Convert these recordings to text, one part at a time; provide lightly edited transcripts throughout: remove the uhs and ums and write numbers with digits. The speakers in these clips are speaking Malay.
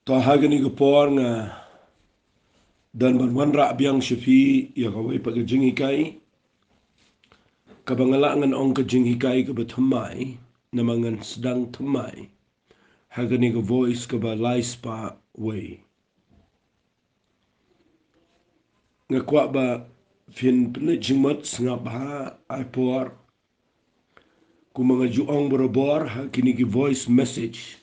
Tahagani gapor nga dan banwanra biang syafi ya kawai pag Jinghikai kabangalangan ong ka Jinghikai ka batamai namangan sedang temai hagani ka voice ka ba laispa way nga kwa ba fin penajimot nga baha aipor ku mga juong borobor hagini ki voice message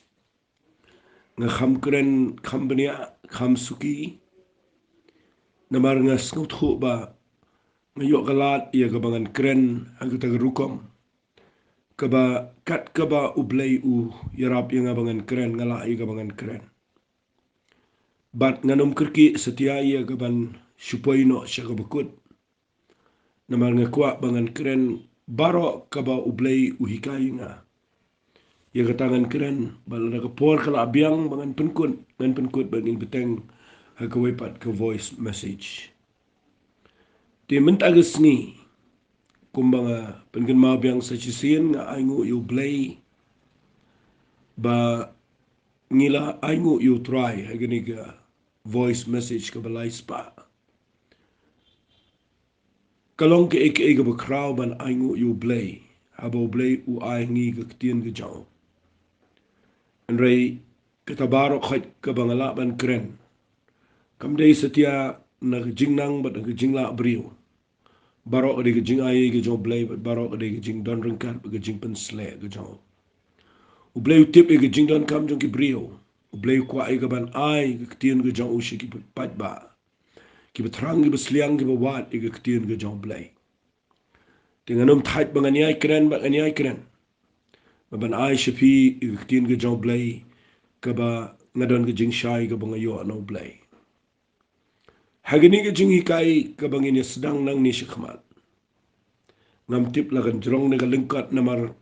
nga khamkren khambania khamsuki namar nga skuthu ba ngayok kalat ia kabangan kren ang katagarukom kaba kat kaba ublay yarap yang abangan kren ngala ia kabangan kren bat nganom kerki setia ia kaban supoino siya kabakut namar nga kwa bangan kren baro kaba ublay hikai nga ia katangan kren balada kapor kala abiang bangan penkut ngan penkut baning beteng hakawepat ka voice message di mentagas ni kumbaga pengen mabiang sa chisian nga aingu yu blay ba ngila aingu yu try hagani ka voice message ka balay spa kalong ke eke ka bakraw ban aingu yu blay habo blay u aingi ka ktien ka jaw anray katabaro khait ka bangala ban kren kamday setia nagjingnang bat nagjingla briyo barok de jing ai ke jong blay barok de jing don rengkat ke jing pen sle ke jong u blay tip ke jing don kam jong ki brio u blay kwa ai ke ban ai ke tien ke jong u shi ki pat ba ki betrang ki besliang ki bewat ke tien ke jong blay dengan nom thait bangan ai kren ba ai kren ban ai shafi ke tien ke jong blay ke ba ngadon ke jing shai ke bangayo no blay hagini ke Jinghikai ke bangini sedang nang ni syikmat ngam tip lagan jerong nega lengkat namar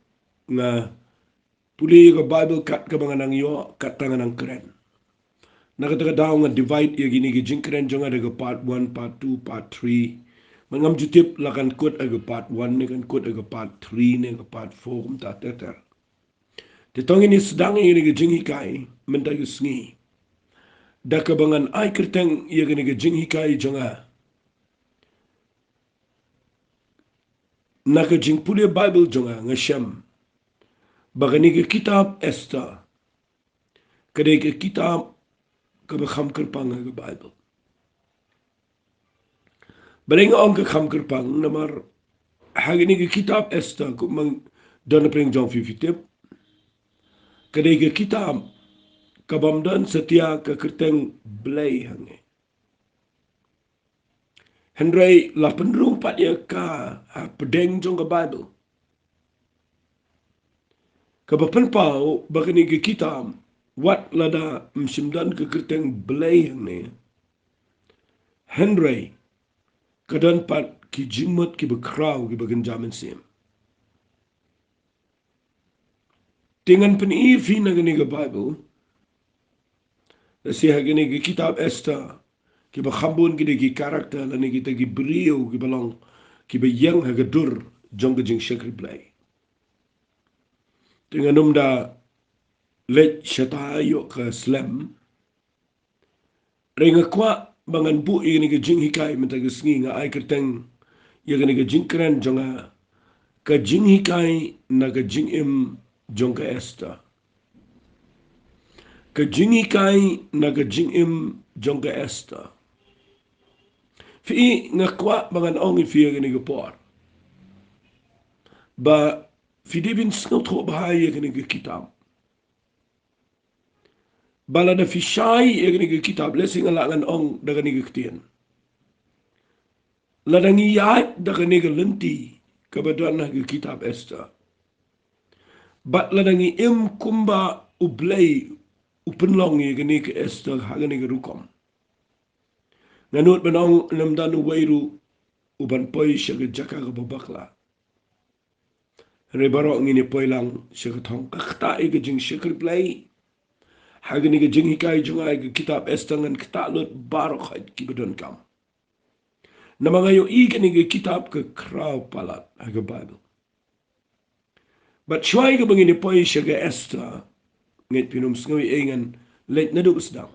nga puli ke Bible kat ke banganang yo kat tanganang keren nakataga daw nga divide ya gini ke jing keren jonga daga part 1 part 2 part 3 mangam jutip lagan kut aga part 1 ni kan kut aga part 3 ni aga part 4 kumta teter ditong ini sedang ini ke Jinghikai mentaga sengi da kabangan ai kerteng ia gini ke Jinghikai jonga naka jing pulia Bible jonga ngasham bagani ke kitab Esther kadai ke kitab ke bakham kerpang ke Bible baling ong ke kham kerpang namar hagini ke kitab Esther ku mang don pring jong 50 kadai ke kitab kabamdan setia ke kerteng blay hange Henry 84 ya ka pedeng jong ke Bible kabapan pau bagani ke kitab wat lada msimdan ke kerteng blay hange Henry kadan pat ki jingmot ki bakraw ki bagan jamin sim dengan penifi na gani ke Bible si hagani ke kitab Esther ki bakhambun ki karakter lani kita ki brio ki balong ki bayang hagadur jong ke jing shakri blay dengan numda lech shatayo ke slam ringa kwa bangan bu ini ke Jinghikai mentagasngi nga ai kerteng ya gani ke jingkren jonga ke Jinghikai na ke jingim jong ke Esther ke Jinghikai na ke jingim jong ke Esther fi nga kwa bangan ong fi gani ke por ba fi dibin snot ho bahaya gani ke kitab bala na fi shai gani ke kitab lesing alangan ong daga ni ke ktien ladangi yat daga ni ke lenti kebetulan na ke kitab Esther bat ladangi im kumba ublay upenlong gani ke Esther hagani ke rukom nanut benong namdan wairu uban poi syaga jaka ke babakla rebaro ngini poi lang syaga thong kakta ke jing syakri play hagani ke Jinghikai jungai ke kitab Esther ngan kta lut barok hait ki bedon kam namangayo gani ke kitab ke kraw palat haga Bible bat syai ke bangini poi syaga Esther nget pinum sengawi engan Let naduk sedang.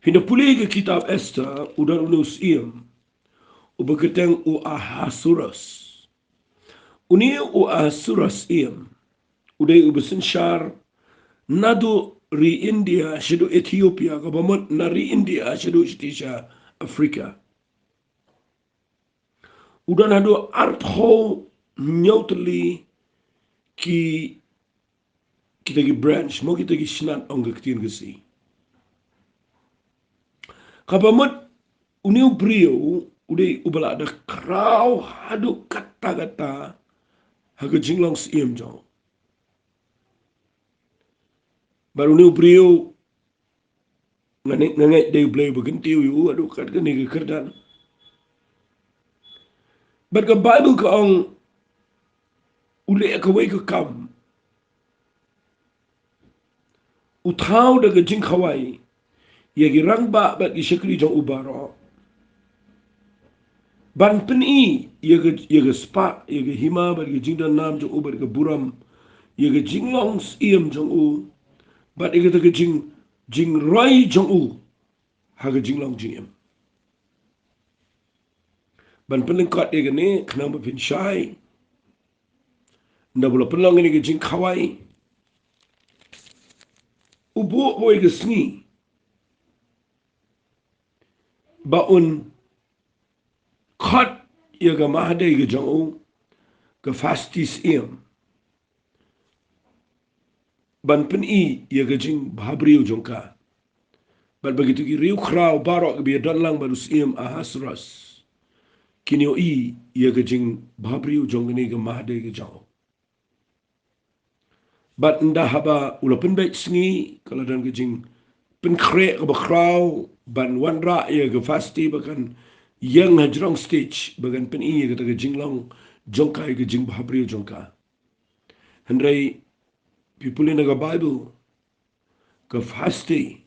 Hina pulih ke kitab Esther, udah unus iem, ubeketeng u Ahasuras. Uni u Ahasuras iem, udah ubesensyar, nadu ri India, syadu Ethiopia, kabamot na ri India, syadu Istisha, Afrika. Udah nadu artho nyautali ki kita gi branch, mau kita gi sinat ongga ketin gesi. Kabamot uniu brio udah ubala ada kraw hadu kata-kata haga jinglong siem jong. Baru uniu brio ngangai day blay bagentiu yu adu kat gani ke kerdan. But the Bible ka ong ule ka way ka kam utaw daga jingkawai yagi rangba bat gi shakri jong ubaro. Ban peni yaga spa yaga hima bat gi jingdan nam jong ubat ka buram yaga jinglong siem jong u bat yaga daga jing roi jong u haga jinglong jingem. Ban penengkat yaga ne kenang bapin syai nda bula penlang ini ga jingkawai ubu boy ga sngi baun kat yaga mahadai ga jong u ka fastis iem. Ban peni yaga jing bahabriu jongka. Bat begitu ki riu kraw barok ke biya danlang baru siem Ahasuras. Kinyo yaga jing bahabriu jongani ga mahadai ga jong. Bat nda haba ula penbait sngi kalau dan ga jing penkrek ke bakraw ban wanra yaga fasti bakan yang hajrong stage bagan peni yaga taga jinglong jongka yaga jing bahabriu jongka. Hendrai pipuli naga Bible ka fasti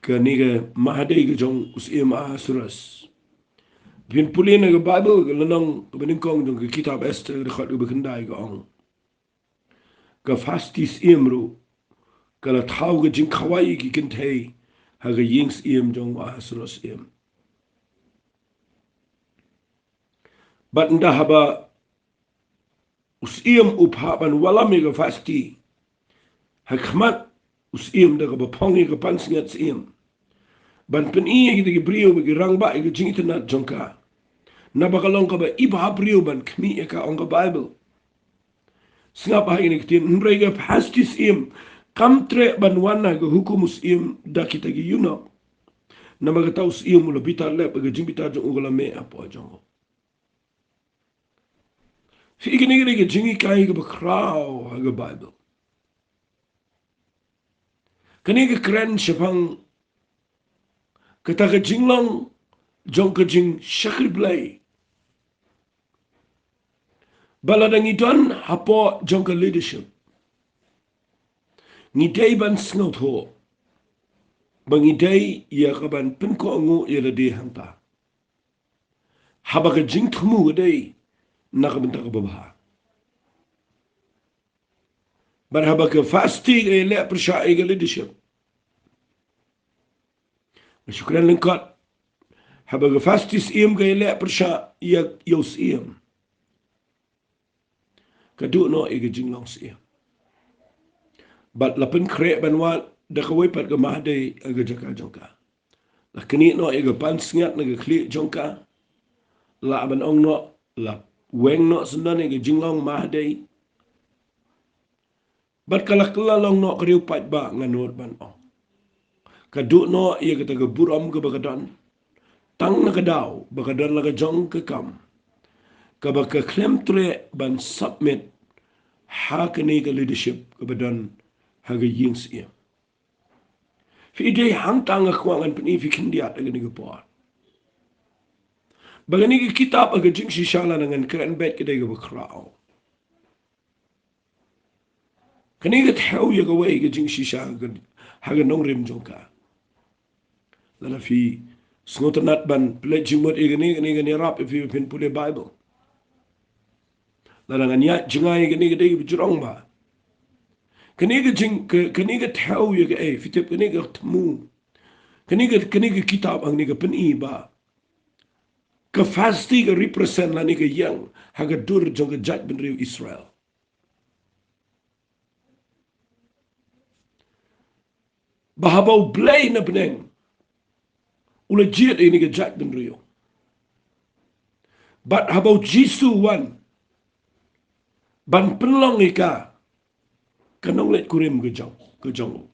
ka niga mahadai ga jong usiem Ahasuras. Pin puli naga Bible ka lanang ka beningkong jong ka kitab Esther dekat ka bekendai ka ong. Ka fasti siem ru kala tau ga jing kawai ki kintay haga yings iem jong Ahasuras iem. Bat nda haba usiem uphaban walami ka fasti hakmat usiem da ka bapongi ka pansingat siem. Ban pen iya kita brio bagi rang ba ika jing internet jongka. Na bakalong ka ba iba brio ban kmi ika ongka Bible. Singap ha ini kitin nrei ka pastis im kamtre ban wana ka hukumus im da kita gi yuno. Na magatau im mula bitar lep ika jing bitar jong ugala me apo jong. Fi ika nigi ka Jinghikai ka bakraw ha ka Bible. Kani ka keren syapang kata ka jinglang jong ka jing syakri blay. Baladang idon hapo jong ka leadership. Ngidai ban sngot ho. Bangidai ia ka ban penko ngu ia lade hanta. Haba ka jing temu gadai nakabenta ka babaha. Ban haba ka fasti ka ile persyai ka leadership. Syukran lengkot. Haba ka fastis iem ka ile persya ia yaus iem. Kaduk no ika jinglong siem. Bat lapen krek banwat dakawai pat ka mahadai aga jaka jongka. La kini no ika pansingat naga klik jongka. La aban ong no la weng no sendan ika jinglong mahadai. Bat kalak long no kariu pat ba nganur ban ong. Kaduk no ika taga buram ke bakadan. Tang nakadaw bakadan laga jong ke kam. Kabaka klem tre ban submit hakani ka leadership kebadan haga yings ia. Fi ide hangtang akwangan peni fi kindiat aga ni gapor. Bagani ki kitab aga jing sishala dengan keren bet kedai ga bakrao. Kani ga thaw ya ga wai ga jing sisha haga nong rim jongka. Lala fi sngotanat ban pledging mot igani gani rap fi pin pule Bible. Lala nganya jingai gani gani bijurong ba. Kaniga jing kaniga tahu ya ke fitip kaniga temu. Kaniga kitab ang niga peniba. Ke fasti ke represent la niga yang haga dur jong ke judgment riu Israel. Bahabau blay na beneng. Ula jiat ini ke judgment riu. But habau Jisu wan. Ban penlong ika. Kanong let kurim ke jong.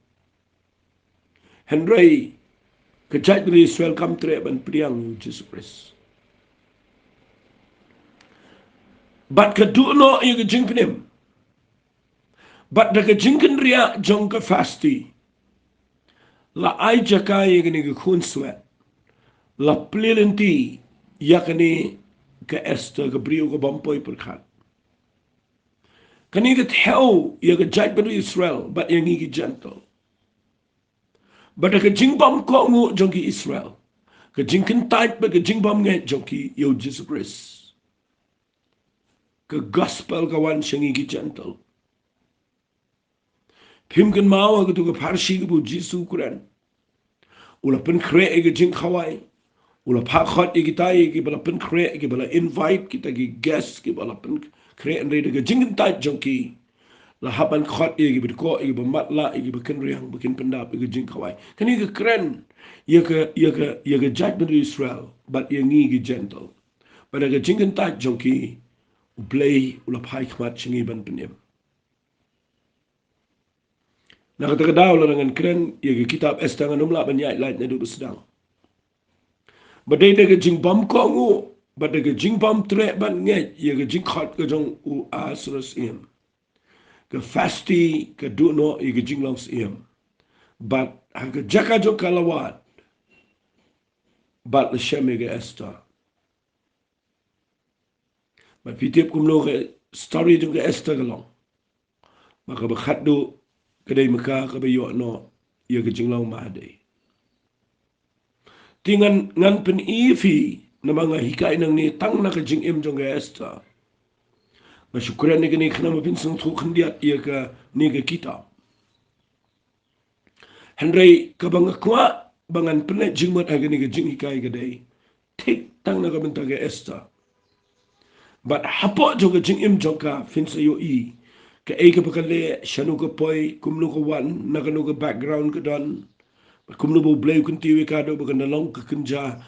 Henry ke judgment Israel kam tre ban priang Jesus Christ. But ke duno ya ke jing penim. But da ke jingken ria jong ke fasti. La ai jaka ya ke ni ke kun swet. La plilenti ya ke ni ke Esther ke brio ke bampoi perkat. Kani ke tau ya ke judgment Israel. But yang ni ke gentle. But da ke jing bam ko ngu jong ki Israel. Ke jingken tait ba ke jing bam nge jong ki yo Jesus Christ. Ke gospel kawan syangi ki gentle. Pimken mau ke tu ke parsi ke bu Jisu Quran. Ula pen kre ke jing khawai. Ula pak khot ke kita ke bala pen kre ke bala invite kita ke guest ke bala pen kre and rede ke jing tait jong ki. La haban khot ke berko ke bermatla ke berken riang berken pendap ke jing khawai. Kani ke keren ya ke judgment Israel but ya ngi ke gentle. Pada ke jing tait jong ki play ula pai khmat chingi ban penyem. Nak kata kedau lah dengan keren ya ke kitab Esther dengan umla banyak lain na duduk sedang. Badai de ke jing bam ko ngu, badai ke jing bam tre ban nge ya ke jing khat ke jong u asras im. Ke fasti ke duno ya ke jing longs im. But ha ke jaka jong kalawat. But le sheme ke Esther. But fitip kumlo ke story jong ke Esther ke long. Maka berkhat du kedai Mekah ke bayo no ya ke jing long mahadai. Tingan ngan pen ifi na mga hikay nang ni tang na ka jing im jong ga Esther. Masyukuran ni kani kana mapinsang tukhan diat iya ka ni ka kita. Henry kabang akwa bangan penet jing mat aga ni ka jing hikay gadai. Tik tang na ka benta ga Esther. But hapo jong ka jing im jong ka finsa yo i. Ka ay ka pakale shanu ka poy kumlo ka wan na kanu ka background ka don. Kumno bo blay kun tiwi kado bakan dalong ka kunja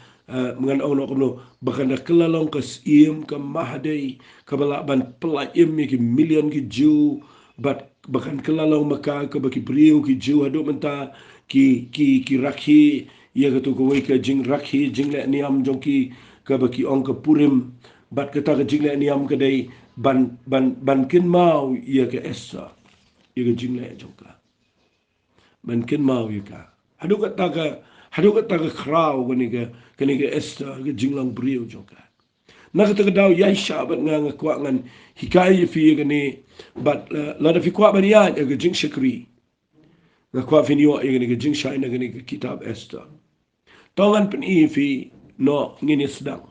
mengan ono kumno bakan da kelalong ka sim ka mahadai ka balaban pelaim ki million ki Jew bakan kelalong maka ka baki priu ki Jew hado menta ki rakhi ya ka to ko ka jing rakhi jing le niam jong ki ka baki ong ka purim bat ka ta ka jing le niam ka dai ban kin mau ya ka Esther ya ka jing le jong ka ban kin mau ya ka Hadu kata ka kraw kani ka Esther ka jinglang brio joka. Nak kata ka daw yai syabat nga kwa ngan hikaya fi kani but lada fi kwa baniya ka jing shakri. Nga kwa fi niwa kani ka jing shay na kani ka kitab Esther. Tongan pen fi no ngini sedang.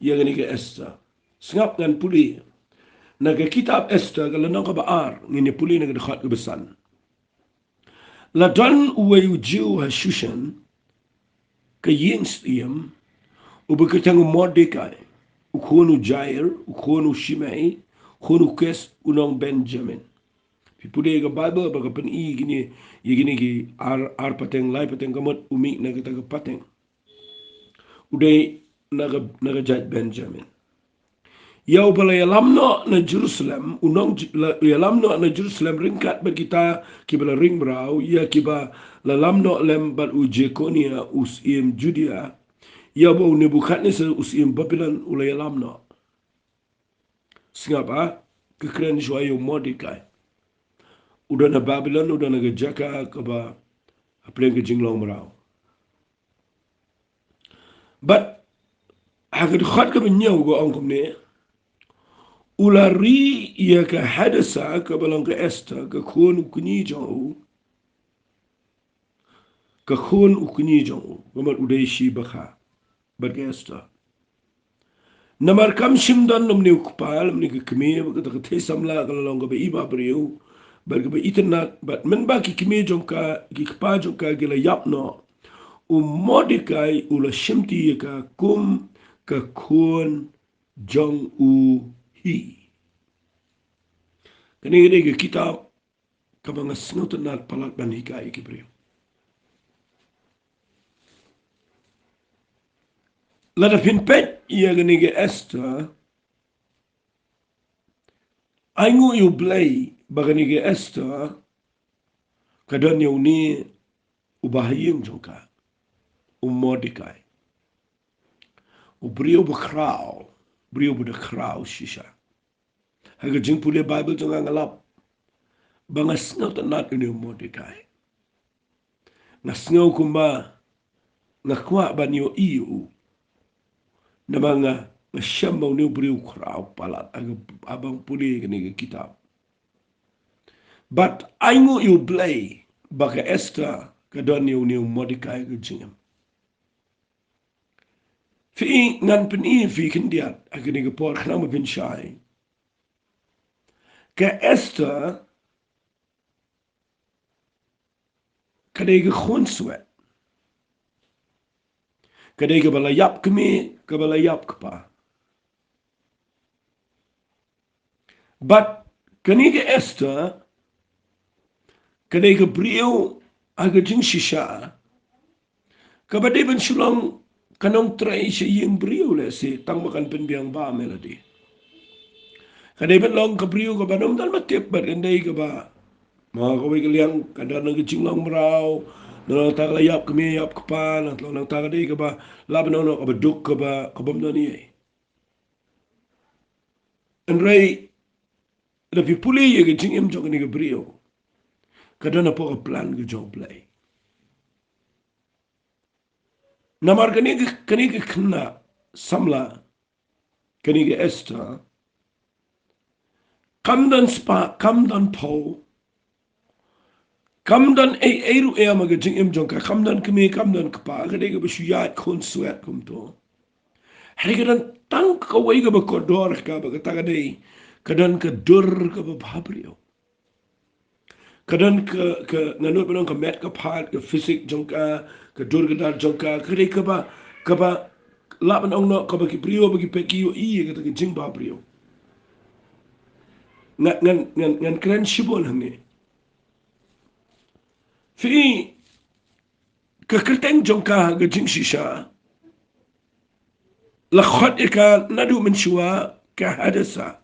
Ya kani ka Esther. Sengap ngan puli. Na ka kitab Esther ka lanang ka baar ngini puli na ka dekhat ka besan. La dan uwe Jew ha Shushan ka yins iem ubeketang Mordecai ukonu Jair ukonu Shimei ukonu Kes unong Benjamin pipude ka Bible ba ka pen I gini ki ar pateng lai pateng kamot umi na kita ka pateng uday na ka judge Benjamin Yau pala yalamno na Jerusalem, unong yalamno na Jerusalem ringkat bat kita kibala ring brau, ya kiba lalamno lem bat u Jekonia usim Judea, ya bau Nebukadnezar usim Babylon ula yalamno. Singapa kekeren suayo Mordecai. Udah na Babylon, udah na gejaka kaba apa yang kejinglong brau. But hagad khat ka benyau go angkum ne. Ulari ia ke hadasa ke balang ke Esther ke khun ukni jong ke khun ukni jong gamat udai shi bakha bar ke Esther namar kam shimdan namni ukpal namni ke kemi ke te samla ke lalong ke iba briu Bergaba itanak, but men ba kikime jongka, kikpa jongka gila yap no. Mordecai ula shimti ka kum ka kun jong u hi. Kani gede ke kitab ka mga snutanat palat ban hikai kibre. Lada pinpet ia gani ke Esther, aingu yu blay bagani ke Esther, kadan yu ni ubahayim jongka, Mordecai. Brio bekrau, brio bude krau shisha. Haga jing pule Bible jonga ngalap. Banga sngaw tanat ini Mordecai. Nga sngaw kumba nga kwa ban yo iyo. Na mga nga siyamaw ni brio krau palat aga abang pule kani kitab. But aingu you blay baka Esther kadon yo ni Mordecai ga jingam. Fi ngan peni fi kindiat agani ga por khnama bin shai. Ka Esther kadai ga khon swet. Kadai ga balayap kami, ka balayap kapa. But kani ga Esther kadai ga brio aga jing shisha. Ka badai ban shulong kanong trai siya yung brio le si tang makan penbiang ba melody. Kadai ban long ka brio ka banom dal matip bat kandai ka ba. Mga kaway kaliang kada nang jing lang maraw. Nang tagalayap kami yap kapa nang tagaday ka ba laban no ka ba duk ka ba kabam na niya. And ray da pi puli ye ka jing im jong ni ka brio. Kada na po ka plan ka jong play. Namar kani ka kena samla kani ka Esther. Kamdan spa, kamdan po. Kamdan eru maga jing im jong ka kamdan kami kamdan kapa kada ka ba shuyat kon sweat kum to. Hari kadan tang ka way ka ba kodor ka ba kata kadai kadan ka dur ka ba bhabrio. Kadan ka nganut benong ka met ka pat ka fisik jong ka dur ka dar jong ka kadai ka ba laban ong no ka ba ki brio ba ki peki yo I ka jing ba brio. Ngan kren shibon hangi. Fi kekerteng jongka ke jing shisha lakhot ika nadu menshua ke hadasa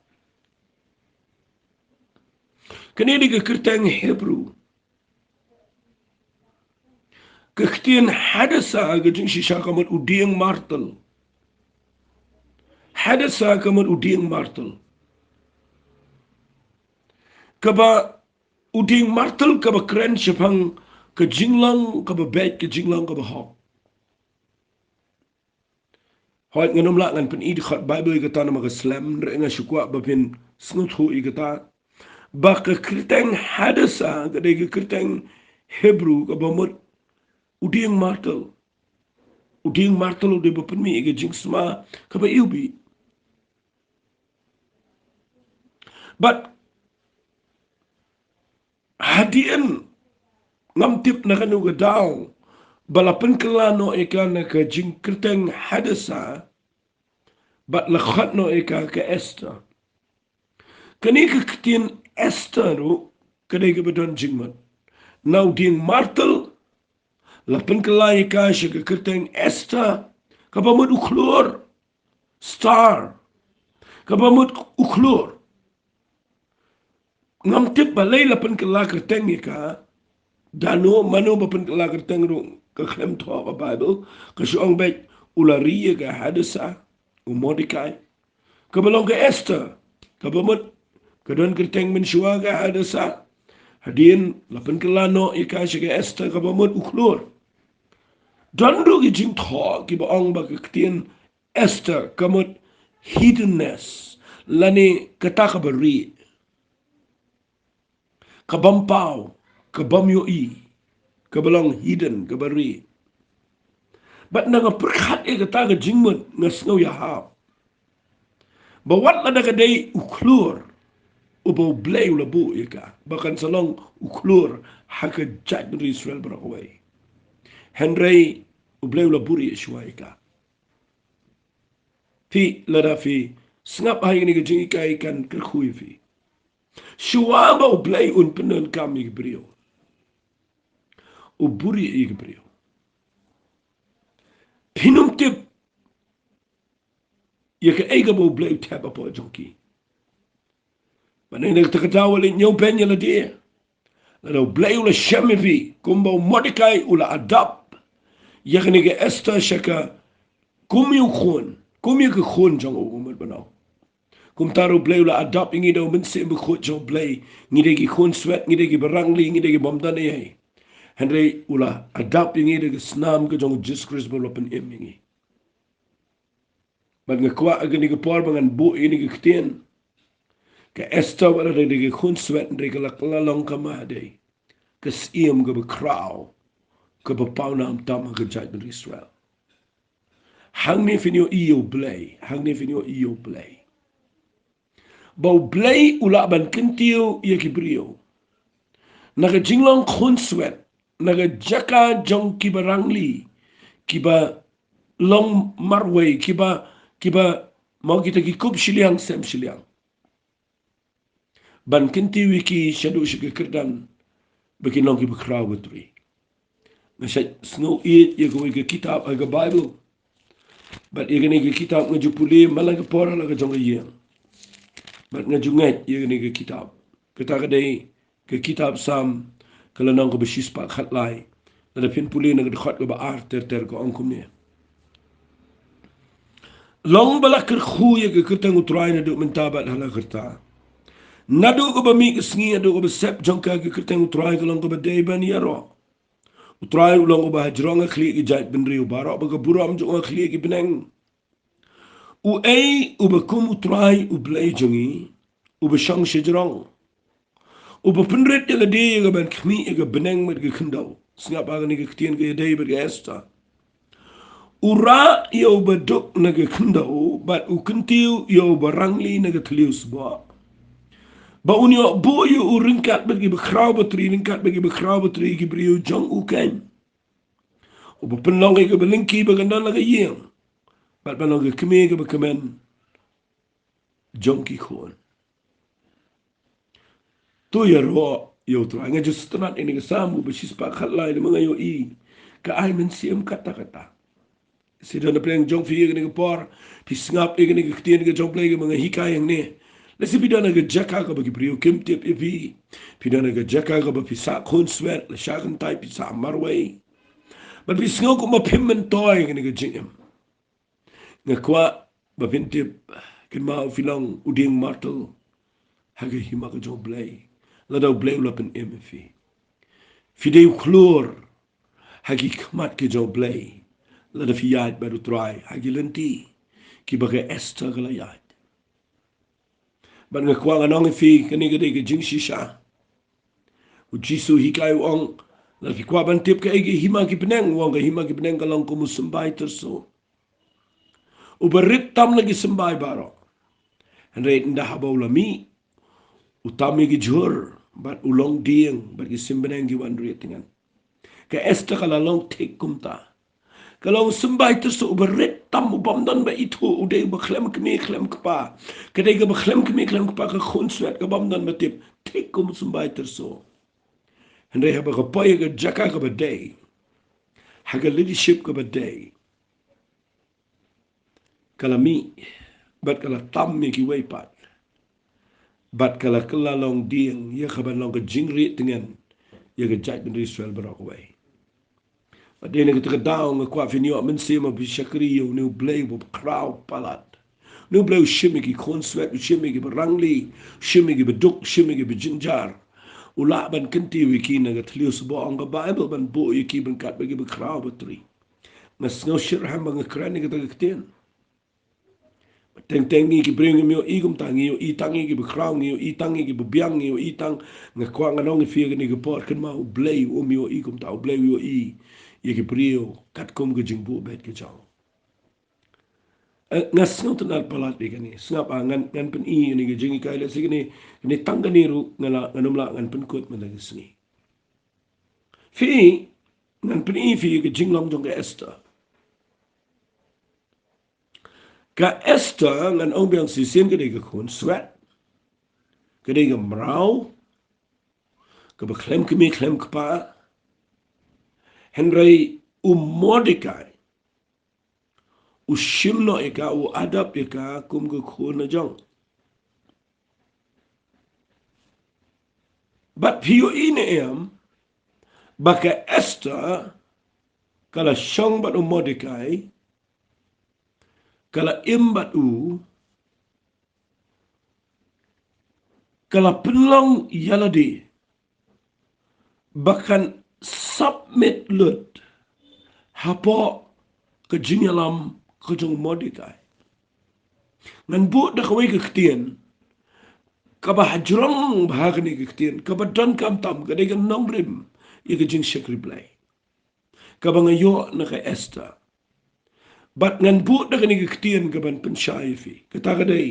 kini di kekerteng Hebrew kektian hadasa ke jing shisha kamut udieng martel hadasa kamut udieng martel kaba udieng martel kaba keren shapang ke jinglang kaba bet ke jinglang kaba hok. Hoyt nganom la ngan pen idi khat Bible ikata na mga slam nga shukwa bapin snut hu ikata ba ka kriteng hadasa ka ka kriteng Hebrew ka bamut uding martel ude bapin mi ika jingsma ka ba iubi. But hadian ngamtip na kanu ka daw balapan kalano ika na ka jing kriteng hadasa but lakhat no ika ka Esther. Kani ka kitin Esther ru kani ka badon jingmat. Now ding martel lapan kalay ka siya ka kitin Esther kabamut uklor star kabamut uklor ngamtip balay lapan kalay kitin ika dano mano bapan kalay kitin ru kaklem to ka Bible kasyong bet ulariya ka hadasa Mordecai kabalong ka Esther kabamut kadon kerteng mensyua ka hadasa hadin lapan kelano ika siya Esther kabamut uklor dandu ki jing tho ki baong ba ketien Esther kamut hiddenness lani kata kabari kabampaw kabamyoi kabalong hidden kabari but nga perkhat e kata ka jingmut nga snow ya ha bawat la da kaday uklor ubo blay ula bu ika bahkan salong uklur haka jat dari Israel berawai Henry ublay ula buri shwa ika fi lada fi sngap hai ni Jinghikai kan kerkhui fi shwa ba ublay un penen kami brio uburi ika brio pinum tip yaka ega ba ublay tapa po jonki manene takatawa le nyau penya la dia la ublay ula shami fi kumba Mordecai ula adap yaka ni Esther shaka kumi ke khon jong umar banau kum taru blay ula adap ingi do mense be khot jong blay ngide ki khon sweat ngide ki barangli ngide ki bomdan ye Henry ula adap ingi de snam ke jong Jesus Christ bol open ingi bag ngakwa agni ke por bangan bu ini ke ktien ke Esther wala de ke khon sweat de ke la long kama de ke siem ke be kraw ke be paunam tam ke jaj ben Israel hang ni finio iyo blay hang ni finio iyo blay bau blay ula ban kentiu ia kibrio naga jinglong khon sweat naga jaka jong kiba rangli kiba long marway kiba mau kita ki kup shiliang sem shiliang ban kentiu ki shadu shike kerdan bagi long kiba kraw betri ngasai snow eat ia go ke kitab aga bible but ia gani ke kitab ngajupuli malang ke pora la jong ia bat ngajungat ia ni ke kitab kita kadai ke kitab sam kalau nang ko besis pak khat lai la pin puli nang khot ko ba ar ter ko angkum ni long bala ker khu ye ke ketang utrai na do mentabat hala kerta nadu ko ba mi ke sngi adu ko ba sep jongka ke ketang utrai ko long ko ba dei ban yaro utrai long ko ba jronga khli ki jat ben riu baro ba ko buram jo khli ki beneng u ei u ba kum utrai u blai jongi u ba shang shijrong u ba penret de de ga ban khmi ga beneng met ge khndau snga ba ni ge ktien ge dei ba ge Esther ura yo ba dok na ge khndau ba u kentiu yo ba rangli na ge tlius ba unyo bo yo u ringkat ba ge bekrau ba tri ringkat ba ge bekrau ba tri ge brio jong u ken u ba penlong ge belinki ba gandan la ge yeng ba long ge kme ge ba kemen jong ki khon tu ya ro yo tu anga just tanat ini ke samu besis pak khalai de mangayo I ka ai men siem kata sidon de pleng jong fi ge por pi snap ge ne ge tien ge jong pleng ge manga hikai yang ne le si bidon ge jaka ka ba ge brio kim tip e pi bidon ge jaka ka ba pi sa khon sweat le shakan tai pi sa marway ba pi sngo ko ma pim men toy ge ne ge jingem nga kwa ba pin tip kin ma filong uding martel hage hima ge jong play la dau bleu la pen MFI fideu klor hagi kmat ke jo blay la da fiat baru try hagi lenti ki baga Esther la yat ban nga kwa nang fi kani ge de jing shisha u jisu hikai ong la fi kwa ban tip ke ge hima ki peneng wong ge hima ki peneng kalong ko musumbai terso u berit tam lagi sembai baro andre nda habola mi utami gi jur bat ulong dieng bat gi simbeneng gi wandri tingan ke Esther kala long take kumta kalau sembai tu so berit tam ubamdan ba itu udah bakhlem kemi klem kpa kedai ga bakhlem kemi klem kpa ka khun swet ka bamdan batip take kum sembai tu so hendre ha ba ka pai ga jaka ka ba day ha ga leadership ka ba day kala mi bat kala tam mi ki wei pat bat kala kala long dieng ye ka ba long ka jingri dengan ye ga jat ben Israel barok wei dia nak kita daun ngakwa finio men sema bi shakriyo nu blay bo kraw palat nu blay shimiki konswet shimiki barangli shimiki beduk shimiki bejinjar ula ban kenti wiki na gatlius bo anga bible ban bo yiki ban kat bagi be kraw betri mas no shirham ban krani kita ktien teng ki bring mi igum tangi yo itangi ki be kraw ni yo itangi ki be biang yo itang ngakwa nganong fi ni ke por kan ma blay o mi yo igum ta blay yo I ye ke brio kat kom ke jingbu bet ke jang ngas ngot nal palat di kani sngap ngan pen I ni ge Jinghikai le sigini ni tangani ru ngala nganumla ngan pen kut menaga sini fi ngan pen I fi ge jinglong jong ge Esther ka Esther ngan ong biang si sin ge ge khun sweat ge ge mrau ke beklem ke mi klem ke pa Henry Mordecai shimno eka adap eka kum ge khun na jong but pio ine baka Esther kala shong bat Mordecai kala imbat kala penlong yaladi bahkan submit lut hapo ke jingalam ke jong Mordecai ngan bu da kawai ke ketien kaba hajrong bahagni ke ketien kaba don kam tam ke de nongrim ye ke jing shekri blai kaba ngayo na ke Esther bat ngan bu da kani ke ketien kaban pensyai fi kata kadai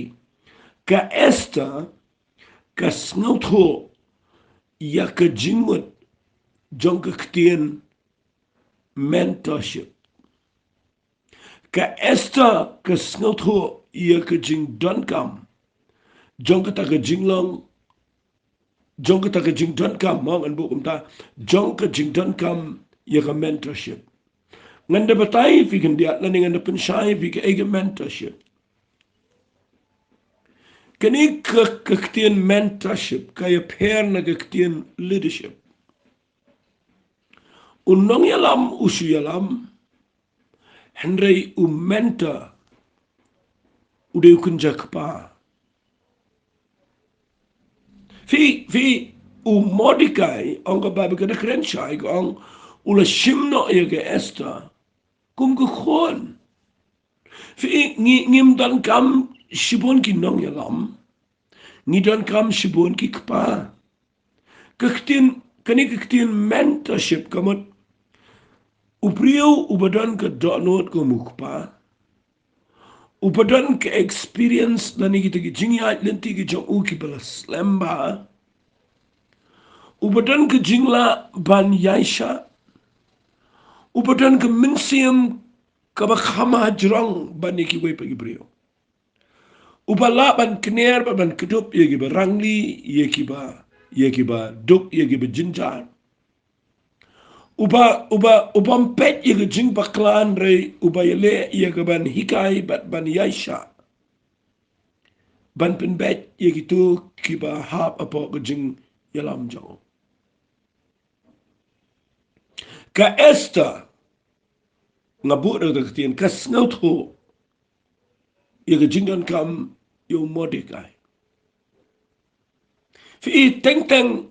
ka Esther ka snauto ya ke jingmut jong ke ketien mentorship ka Esther ke snauto ya ke jing don kam jong ka ta ke jinglong jong ka ta ke jing don kam mo ngan bu kum ta jong ka jing don kam ya ke mentorship ngan da batai fi kan dia lan ngan da pensyai fi ke ege mentorship kani ke ketien mentorship kaya pair na ke ketien leadership unong yalam usu yalam Henry mentor udah kunja kapa fi Mordecai ang ka babi ka na krenshay ang ula shimno ya ke Esther kum ka khon fi ngim dan kam shibon ki nong yalam ni dan kam shibon ki kapa kani kaktin mentorship kamot upriyo ubadan ka donot ko mukpa ubadan ka experience nani kita ki jingya lenti ki jong uki balas lemba ubadan ka jingla ban yaisha ubadan ka minsiam kabakhama jrong bani ki we pagi brio ubala ban kner ban kedup ye ki barangli ye ki ba duk ye ki ba jinjar uba pet ye ke jing baklan re uba yele ye ke ban hikai bat ban yaisha ban pen bet ye gitu kiba hap apa ke jing yalam jong ka Esther ngabu de ketien ka sngot ho ye ke jing dan kam yo Mordecai fi teng teng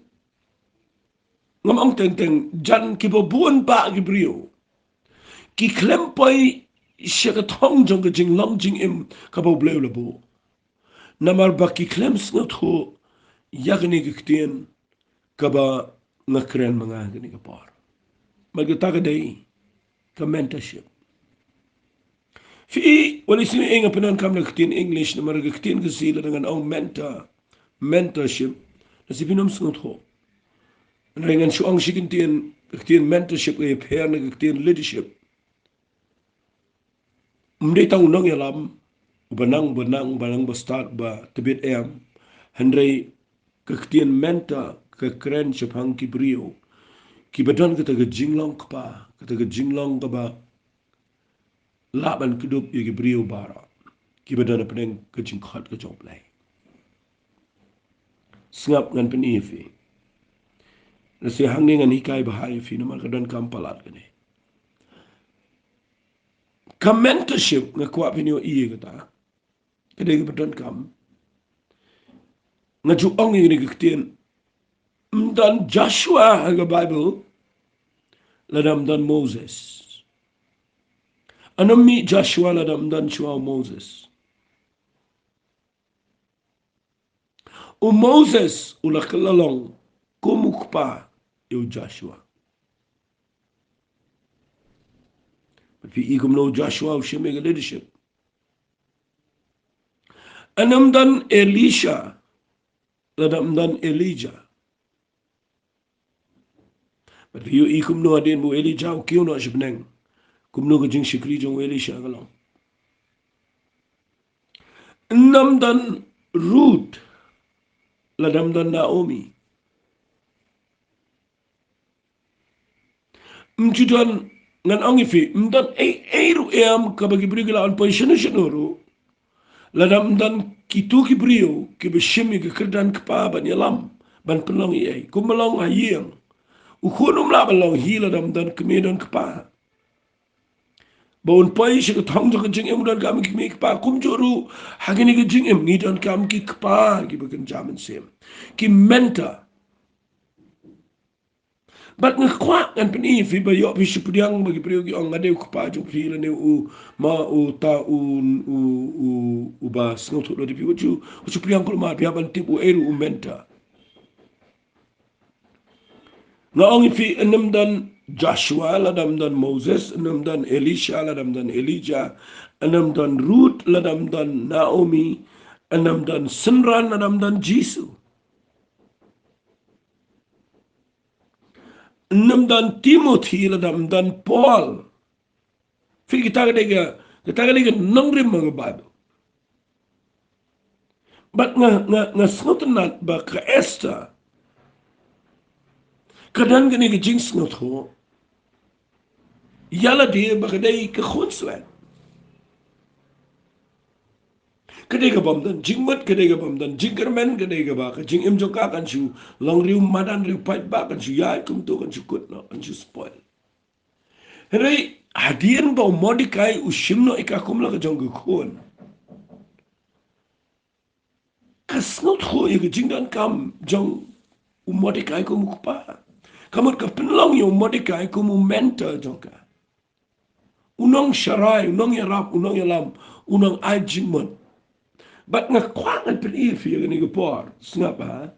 ngomong teng teng jan kibo buon ba gibrio ki klempoi shekatong jong ke jing long jing im kabo bleu lebo namar baki klems ngot ho yagni gktien kaba ngakren mga gni kapar magutaga day ka mentorship fi wali sini inga penan kam gktien English namar gktien gesila dengan ong mentorship nasi pinam ngot ho dengan suang shikintien gktien mentorship e per na gktien leadership mde tang nong yalam banang ba start ba tibit Henry kaktian menta ke keren sepang ki brio ki badan kata ke jinglong kapa kata ke jinglong kaba laban kedup ye ki brio bara ki badan peneng ke jingkhat ke joplai sngap ngan pen ifi nasi hangni ngan hikai bahai fi namar kadan kampalat kene ka mentorship ngakwa pinyo iye kata kede ke badan kam ngaju ong ni kaktian dan Joshua haga Bible ladam dan Moses anami Joshua ladam dan Shua Moses Moses ula kelalong kumukpa yo Joshua but fi ikum no Joshua shimega leadership Anam dan Elisha, ladam dan Elijah. But you ikum no adin bu Elijah o kiu no shibneng. Kum no gajing shikri jong Elisha galong. Nam dan Ruth, ladam dan Naomi. Mjudan ngan angifi, mdan eiru eam kabagi brigila an posisyon syenuru. Ladam dan kitu kibrio kibishimi kekerdan kepa ban yalam ban penong iai. Kumalong ayeng. Ukunum la balong hi ladam dan kemedan kepa. Baun pai shi thong jo jing em dan kam ki me kepa kum joru hagini ke jing em ni dan kam ki kepa ki bagen jamin sem. Ki menta. But ngakwa kan peni fi ba yo fi shupriang bagi priyo ki ong ade kepa jo fi la ne u ma u ta u ba sngot lo di pi uchu shupriang ko ma bi ban tip u eru u menta. Ngaong fi enam dan Joshua, ladam dan Moses, enam dan Elisha, ladam dan Elijah, enam dan Ruth, ladam dan Naomi, enam dan Sinran, ladam dan Jisu. Enam dan Timothy, ladam dan Paul. Fi kita kadega nangrim mga Bible. But nga snotenat ba ka Esther, kadan gani ka jing snot ho, yala dia ba kadai ka khonslan. Kadega bam dan jingmat kadega bam dan jingkermen kadega ba ka jing im joka kan shu long riu madan riu pait ba kan shu ya kum to kan shu kut no kan shu spoil. Henry hadian ba Mordecai ushimno ikakum la ka jong gukun. Kasnot ho ye jing dan kam jong Mordecai ko mukpa. Kamot ka penlong yo Mordecai ko mu mentor jongka. Unong sharai, unong yarap, unong yalam, unong ai jingmat. But nga kwangan peri fi ni gapor snapa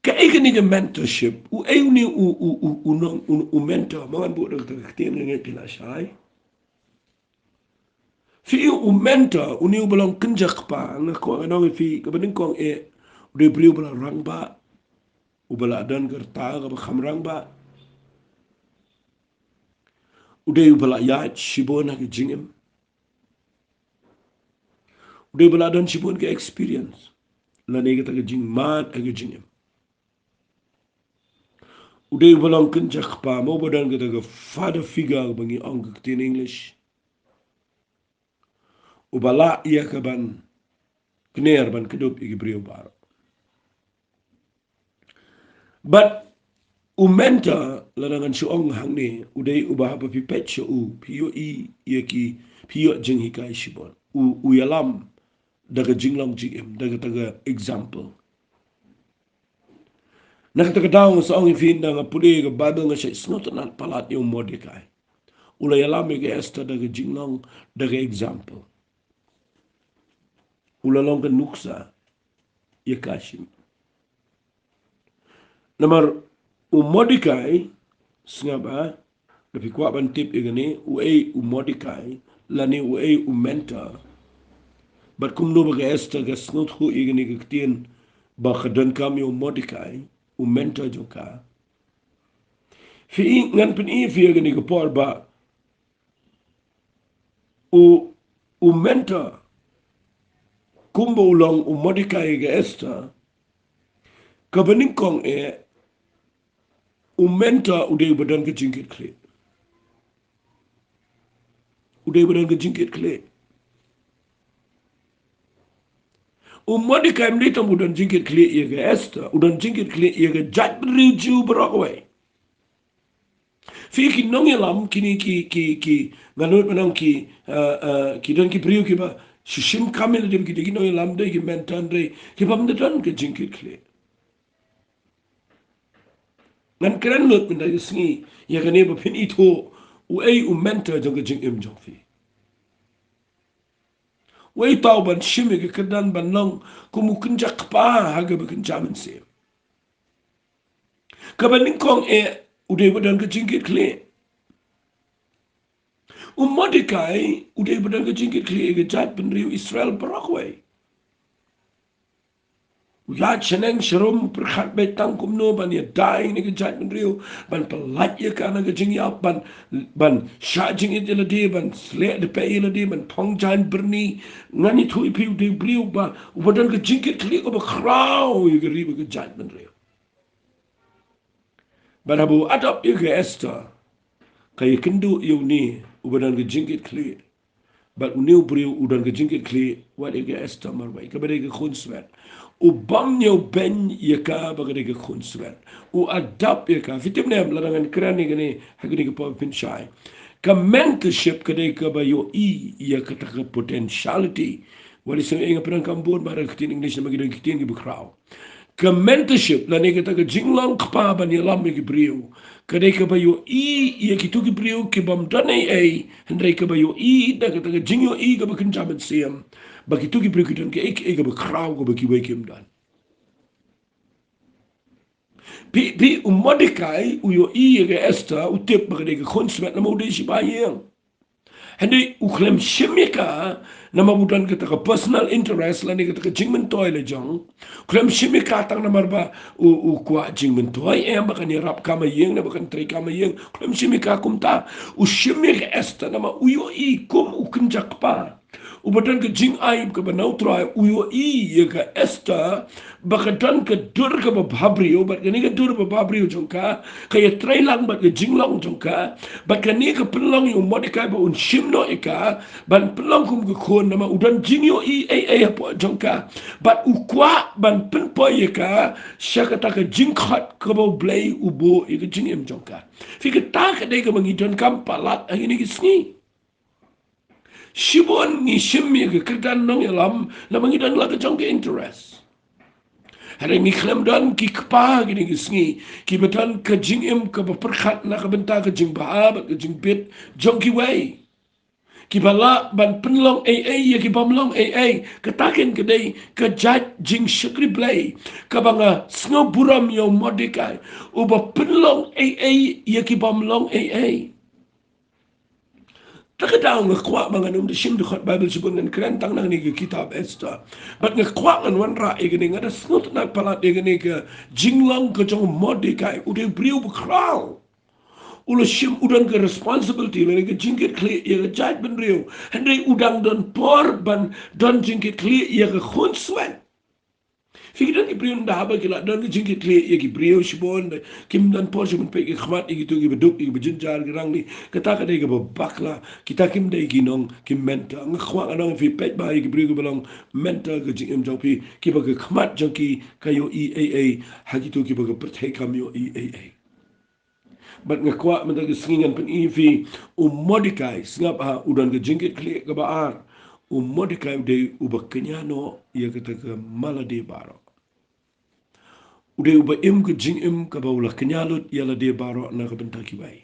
ka ni mentorship u ni u mentor man bu de tin ngi pila shai fi u mentor u ni belong kenjak pa nga ko no fi ka bening kong de brio bela rang ba u bela dan gerta ga khamrang ba u de bela ya shibona ke jingem udah beladan sipun ke experience la nega ta jing mat ag jingem udah belang kencak pa mo badan kita ke father figure bangi ang tin English ubala iya ke ban kner ban kedup igi brio bar but umenta la dengan suong hang ni udah ubah apa pipet u pio iya ki pio jinghikai sibon u yalam daga jinglong jingem daga taga example nakatagadaw sa ang ifin nga puli nga Bible nga siya not na palat yung Mordecai ula yalam yung Esther daga jinglong daga example ula long ka nuksa yakashim namar Mordecai nga ba napikwa ban tip igani Mordecai lani mentor but kum no baga Esther ga snot hu igani gaktin ba kadan kam yung Mordecai mentor joka fi ngan pen fi gani ko por ba u mentor kumbo long Mordecai ga Esther ka bening kong mentor uday badan ka jingkit kle uday badan ka jingkit kle Mordecai mdita udan jingkit kle ye ga Esther udan jingkit kle ye ga jat riu Broadway fi ki nong yalam kini ki ganut manang ki dan ki priu ki ba shishim kamel dem ki nong yalam de ki mentan de ki pam de dan ke jingkit kle ngan keren lut min da sngi ya ga ne ba pin ito u mentor jong jing im jong fi wei tau ban shime ke kedan ban nong kumu kunjak pa ha ga ba kun jamin se ka ban ning kong ude ba dan ke jingkit kle Mordecai udah berdan ke jingkit kli ke jat penriu Israel Paraguay. Ya ceneng serum perkhat betang kumno ban ya dying ni ke jat penriu ban pelat ya kana ke jing ya ban sya jing it la di ban slek de pe la di ban pong jan berni ngani tu ipi de bliu ba berdan ke jingkit kli ko ba kraw ya ke ribu ke jat penriu. Ban abu adap ya ke Esther kaya kendu yu ni berdan ke jingkit kli. But uniu beriu udan ke jingkit kli wat ege Esther marwai kabare ke khunswet u bang nyo ben yaka bagare ke khunswet u adap yaka fitim ne larangan krani gane hagni ke pop pinchai ka mentorship kade ka ba yo I ya kata ka potentiality wali sing inga perang kambon bara kitin English na magidan kitin ki bukraw ka mentorship la ne kata ka jinglang kpa ban yalam ki beriu kadai ka bayo I ki tu ki brio ki bam dane ai hendrai ka bayo I da ka ta jingyo I ka ba kan jaman siam ba ki tu ki brio ki don ki ek ka ba kraw ko ba ki wai kim dan pi Mordecai u yo I ka Esther u tep ba ka de ka khonsmet na mo de shi ba yeng Hindi uklem shimika na mabudan kita ka personal interest lani kita ka jingmen toy le jong. Uklem shimika tang na marba u kwa jingmen toy bakan rap kama yeng na bakan tri kama yeng. Uklem shimika kumta u shimika esta nama uyo I kum u kenjak pa. Ubadan ke jing aib ke banau try uyo I ye ke Esther bakadan ke dur ke bababrio bat ke ni ke dur bababrio jongka kaya try lang bat ke jing long jongka bat ke ni ke pelong yu Mordecai ba un shimno ika ban pelong kum ke kon nama udan jing yo I apa jongka bat ukwa ban penpo ye ka syakata ke jing khat ke ba blay ubo ye ke jing em jongka fikir tak ke de ke mangidon kam palat ini ke sngi Shibon ni shimmi ke kerdan nong yalam na mangidan la ke jong ke interest. Hari ni klem dan ki kpa gini ki sngi ki betan ke jing im ke berperkhat na ke benta ke jing ba ke jing bit jong ki wei. Ki bala ban penlong ya ki bamlong ke takin ke dei ke jat jing shukri blay ke banga sngo buram yo Mordecai uba penlong ya ki bamlong Takadaw nga kwa mga nung disim dukhat Bible subun ng krentang nang nigi kitab Esther. But nga kwa nga wanra igani nga dasnut nagpalat igani ka jinglang ka jong Mordecai uday briw bukraw. Ulo sim udang ka responsibility lani ka jingkit kli iya ka jaj ben riw. Hendry udang don por ban don jingkit kli iya ka khunswen. Fikiran ibriun dahaba kila dan jingkit kli ya ki brio shibon kim dan por shibon pe ki khmat iki tu ki beduk iki bejinjar gerang ni kata ka dai ka bakla kita kim dai ginong kim menta ng khwa anong fi pet ba iki brio belong menta ka jing jong pi ki ba ka khmat jong ki kayo EAA hagi tu ki ba ka perthai kam yo EAA bat nga kwa menta ka singingan pen fi Mordecai singap ha udan ka jingkit kli ka ba ar Mordecai dai ubak kenyano ya kata ka malade baro Udah ubah ke jing ke bawah kenyalut ialah dia baru nak bentar kibai.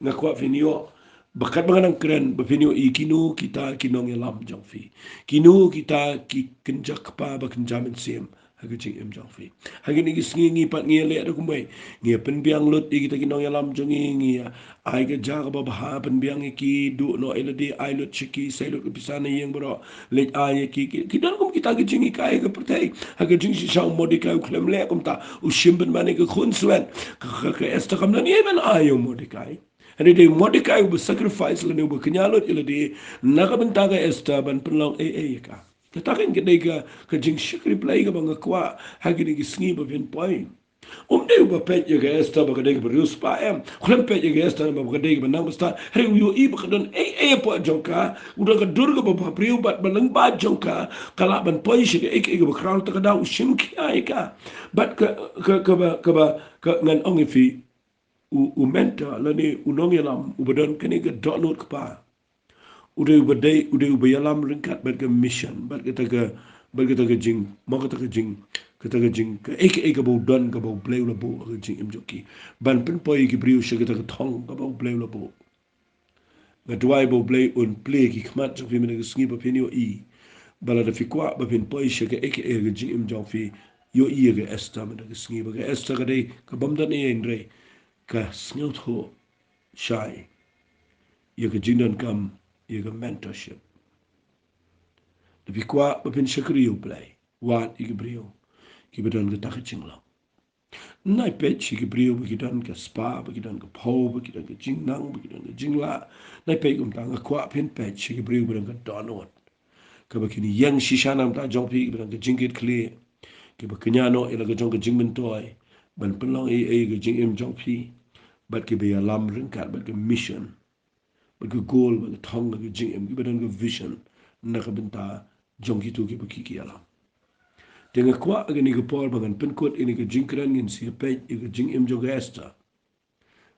Nak kuat video bakat mengenang keren bervideo kinu kita kinong yalam jang fi. Kinu kita ki kenjak pa bakenjamin sim hagu jing jang fi. Hagi ni ngi pat ngi le ada kumbai. Ngi penbiang lut kita kinong yalam jang ngi ai ke jaga bah penbiang ki du no eladi ai lut chiki sai lut pisana yang bro le ai ki dan kum kita ke Jinghikai ke pertai hagu jing si sang Mordecai klem le kum ta ushim ben mane ke khunswen ke Esther kam lan yemen ayo Mordecai. Hari dia Mordecai ubu sacrifice lani ubu kenyalut ila di nakabentaga Esther ban penlong ka. Katakan kita ke jing syukri play ka bang kwa hagi ni gisngi ba pin point. Dia ubu pet ya ke Esther ba kadai berius pa Kulam pet ya ke Esther ba kadai ba nang basta. Hari uyu I ba kadon po jongka udah ke durga ba priu bat balang ba jongka kala ban point shi ke ba crown ta kada ushim ki ka. Bat ke ngan ongi fi menta lani unong yalam ubadan kini ke donut kepa udah ubayalam ringkat bat ke mission bat kita ke jing mau kita ke jing ke bau don ke bau play la bau ke jing imjoki ban pen poi ke briu she kita ke thong ke bau play la bau ngadwai bau play un play ki khmat jo fi mena ke sngi ba pinio I bala da fi kwa ba pin poi she ke jing imjoki yo I ke Esther mena ke sngi ba ke Esther ke dei ke bamdan e ndrei ka sngot ho shai ya ke jingdan kam ya ke mentorship tapi kwa bapin shakriyo play wat ikibrio ki bedan ke tak jingla nai pet chi ki brio ki dan ke spa ki dan ke po ki dan ke jingnang ki dan ke jingla nai pet kum tang kwa pin pet chi ki brio bedan ke donot ka ba kini yang shishanam ta jong pi bedan ke jingit kle ki ba kenyano ila ke jong ke jingmen toy ban pelong ke jing em jong pi bat ki be alam ringkat bat ke mission bat ke goal bat ke thong ke jing em ki bedan ke vision na ka benta jong ki tu ki ba ki alam Dengan kuat agen ni kepol bangan penkut ini ke jingkran ngin si pej ke jing im joga Esther.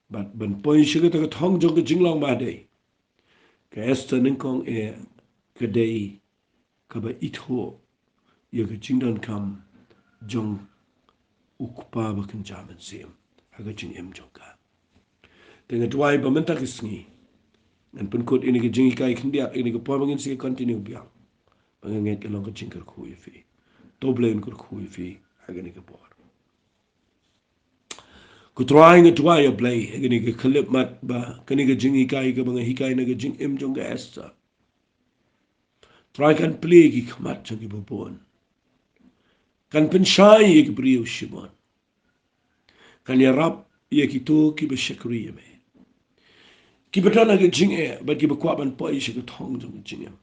Bat ban poin shiga ta thong joga jinglang ba dei. Ke Esther ningkong ke dei ka ba itho ye ke jingdan kam jong ukpa ba kan jaman sim. Haga jing im joga. Dengan tuai ba mentak isngi. Dan penkut ini ke jinghikai kendiak ini ke pol bangin si continue biang. Bangan ke long ke jingkar ku ye fi. Doblen kur ku ye fi. Haga ni ke pol. Ku try nga tuwa ya play gini ke klip mat ba kani ke jing hikai ke mga hikai na ke jing im jong ga Esther try kan play ki khamat jong ki bubon kan penshai ye ki brio shimon kan ya rap ye ki to ki be shakri ye me ki betana ke jing e ba ki be kwa ban po ye ke thong jong jing em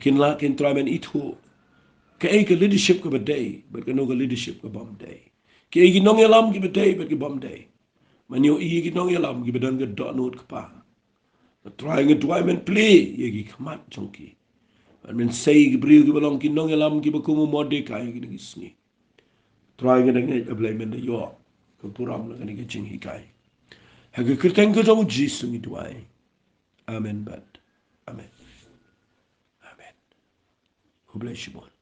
kin la kin try man itu ke e ke leadership ke badai ba ke no ke leadership ke bom day ke e ki nong elam ki badai ba ki bom day man yo i ki nong elam ki bedan ke dot not ka pa trying to men play ye gi khamat chongki and men say gi brio gi balong ki nong elam ki bakumu mode kai gi ngi sni trying to ngai ablay men de yo ko puram na ngi jing hi kai ha gi kirten ko jong ji sungi tuai amen but amen amen who bless you